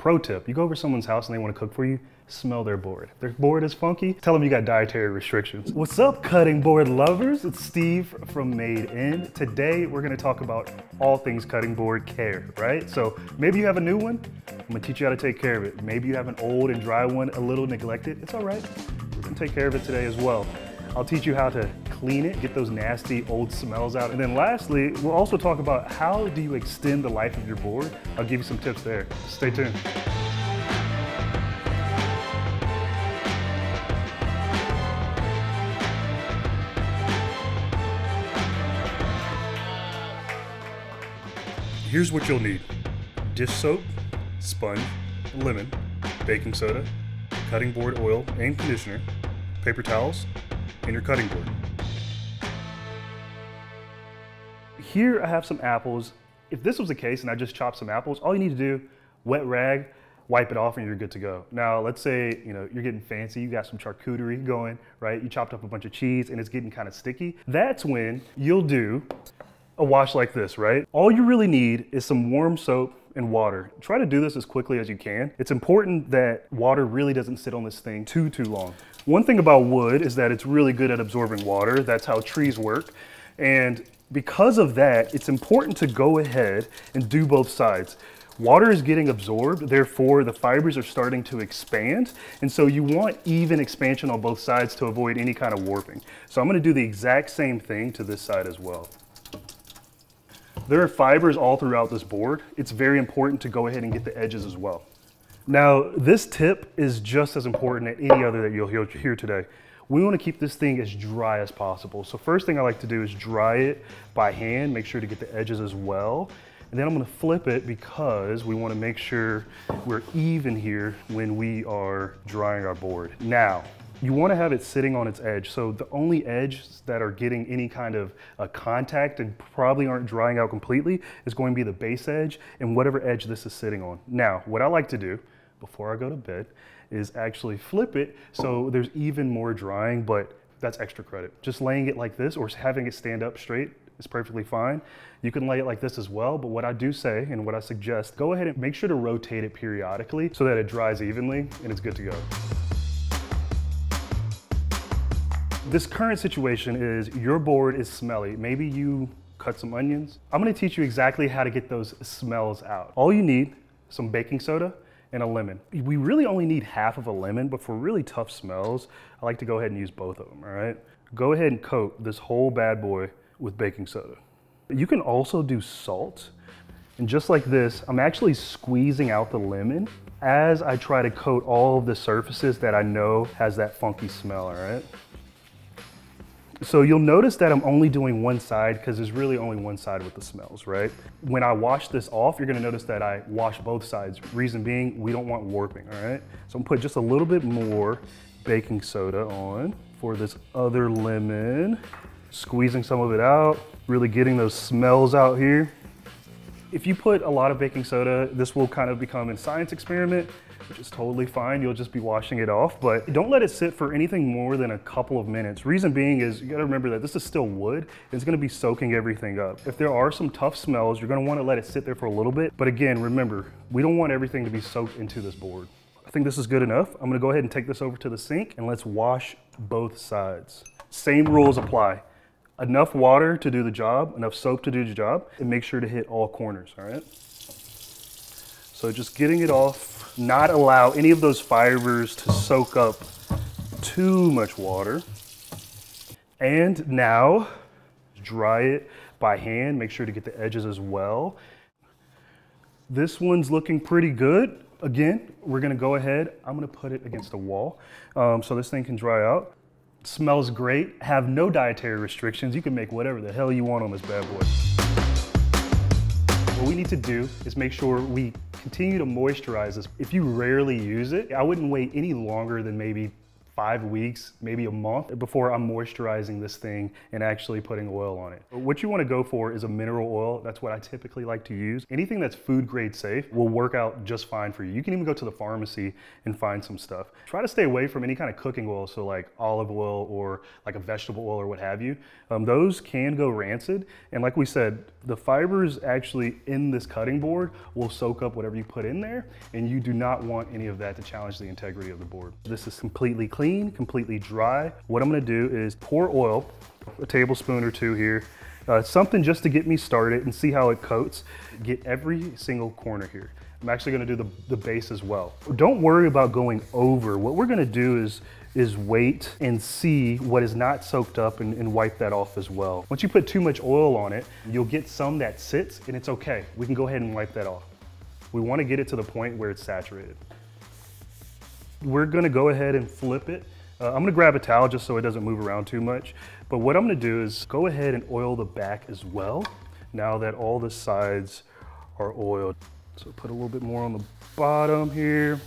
Pro tip, you go over someone's house and they want to cook for you, smell their board. If their board is funky, tell them you got dietary restrictions. What's up, cutting board lovers? It's Steve from Made In. Today, we're gonna talk about all things cutting board care, right? So maybe you have a new one, I'm gonna teach you how to take care of it. Maybe you have an old and dry one, a little neglected, it's all right. We're gonna take care of it today as well. I'll teach you how to clean it, get those nasty old smells out. And then lastly, we'll also talk about how do you extend the life of your board. I'll give you some tips there. Stay tuned. Here's what you'll need: dish soap, sponge, lemon, baking soda, cutting board oil and conditioner, paper towels, and your cutting board. Here I have some apples. If this was the case and I just chopped some apples, all you need to do, wet rag, wipe it off and you're good to go. Now let's say you're getting fancy, you got some charcuterie going, right? You chopped up a bunch of cheese and it's getting kind of sticky. That's when you'll do a wash like this, right? All you really need is some warm soap and water. Try to do this as quickly as you can. It's important that water really doesn't sit on this thing too long. One thing about wood is that it's really good at absorbing water. That's how trees work. And because of that, it's important to go ahead and do both sides. Water is getting absorbed, therefore the fibers are starting to expand. And so you want even expansion on both sides to avoid any kind of warping. So I'm gonna do the exact same thing to this side as well. There are fibers all throughout this board. It's very important to go ahead and get the edges as well. Now, this tip is just as important as any other that you'll hear today. We want to keep this thing as dry as possible. So first thing I like to do is dry it by hand, make sure to get the edges as well. And then I'm going to flip it because we want to make sure we're even here when we are drying our board. Now, you want to have it sitting on its edge. So the only edges that are getting any kind of contact and probably aren't drying out completely is going to be the base edge and whatever edge this is sitting on. Now, what I like to do before I go to bed is actually flip it so there's even more drying, but that's extra credit. Just laying it like this or having it stand up straight is perfectly fine. You can lay it like this as well, but what I do say and what I suggest, go ahead and make sure to rotate it periodically so that it dries evenly and it's good to go. This current situation is your board is smelly. Maybe you cut some onions. I'm gonna teach you exactly how to get those smells out. All you need, some baking soda and a lemon. We really only need half of a lemon, but for really tough smells, I like to go ahead and use both of them, all right? Go ahead and coat this whole bad boy with baking soda. You can also do salt. And just like this, I'm actually squeezing out the lemon as I try to coat all of the surfaces that I know has that funky smell, all right? So you'll notice that I'm only doing one side because there's really only one side with the smells, right? When I wash this off, you're gonna notice that I wash both sides. Reason being, we don't want warping, all right? So I'm gonna put just a little bit more baking soda on for this other lemon. Squeezing some of it out, really getting those smells out here. If you put a lot of baking soda, this will kind of become a science experiment, which is totally fine. You'll just be washing it off, but don't let it sit for anything more than a couple of minutes. Reason being is you gotta remember that this is still wood. It's gonna be soaking everything up. If there are some tough smells, you're gonna wanna let it sit there for a little bit. But again, remember, we don't want everything to be soaked into this board. I think this is good enough. I'm gonna go ahead and take this over to the sink and let's wash both sides. Same rules apply. Enough water to do the job, enough soap to do the job, and make sure to hit all corners, all right? So just getting it off, not allow any of those fibers to soak up too much water. And now, dry it by hand, make sure to get the edges as well. This one's looking pretty good. Again, we're gonna go ahead, I'm gonna put it against a wall so this thing can dry out. Smells great, have no dietary restrictions. You can make whatever the hell you want on this bad boy. What we need to do is make sure we continue to moisturize this. If you rarely use it, I wouldn't wait any longer than maybe 5 weeks, maybe a month before I'm moisturizing this thing and actually putting oil on it. What you want to go for is a mineral oil. That's what I typically like to use. Anything that's food grade safe will work out just fine for you. You can even go to the pharmacy and find some stuff. Try to stay away from any kind of cooking oil, so like olive oil or like a vegetable oil or what have you. Those can go rancid, and like we said, the fibers actually in this cutting board will soak up whatever you put in there, and you do not want any of that to challenge the integrity of the board. This is completely clean, completely dry. What I'm gonna do is pour oil, a tablespoon or two here, something just to get me started and see how it coats. Get every single corner here. I'm actually gonna do the base as well. Don't worry about going over. What we're gonna do is wait and see what is not soaked up and wipe that off as well. Once you put too much oil on it, you'll get some that sits, and it's okay. We can go ahead and wipe that off. We wanna get it to the point where it's saturated. We're gonna go ahead and flip it. I'm gonna grab a towel just so it doesn't move around too much. But what I'm gonna do is go ahead and oil the back as well, now that all the sides are oiled. So put a little bit more on the bottom here.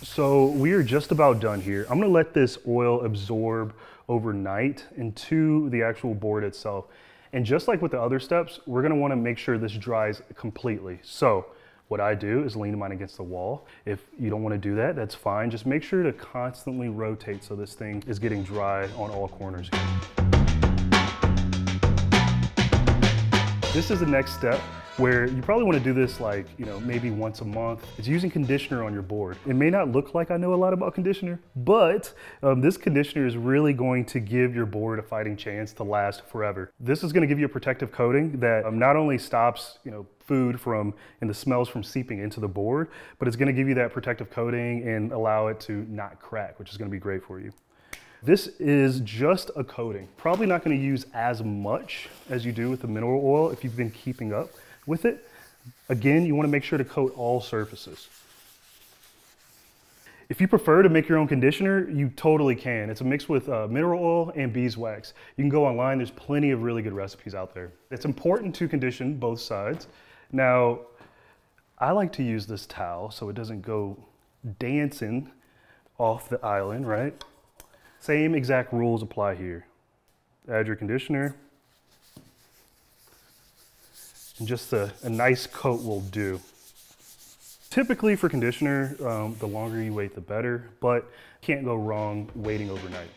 So we are just about done here. I'm gonna let this oil absorb overnight into the actual board itself. And just like with the other steps, we're gonna wanna make sure this dries completely. So what I do is lean mine against the wall. If you don't wanna do that, that's fine. Just make sure to constantly rotate so this thing is getting dry on all corners here. This is the next step, where you probably want to do this like, maybe once a month. It's using conditioner on your board. It may not look like I know a lot about conditioner, but this conditioner is really going to give your board a fighting chance to last forever. This is going to give you a protective coating that not only stops, food and the smells from seeping into the board, but it's going to give you that protective coating and allow it to not crack, which is going to be great for you. This is just a coating. Probably not going to use as much as you do with the mineral oil if you've been keeping up with it. Again, you want to make sure to coat all surfaces. If you prefer to make your own conditioner, you totally can. It's a mix with mineral oil and beeswax. You can go online, there's plenty of really good recipes out there. It's important to condition both sides. Now, I like to use this towel so it doesn't go dancing off the island, right? Same exact rules apply here. Add your conditioner. And just a nice coat will do. Typically for conditioner, the longer you wait, the better, but can't go wrong waiting overnight.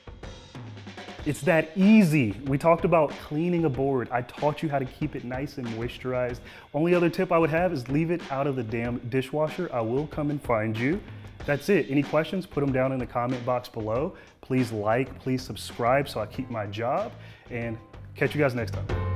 It's that easy. We talked about cleaning a board. I taught you how to keep it nice and moisturized. Only other tip I would have is leave it out of the damn dishwasher. I will come and find you. That's it. Any questions, put them down in the comment box below. Please like, please subscribe so I keep my job, and catch you guys next time.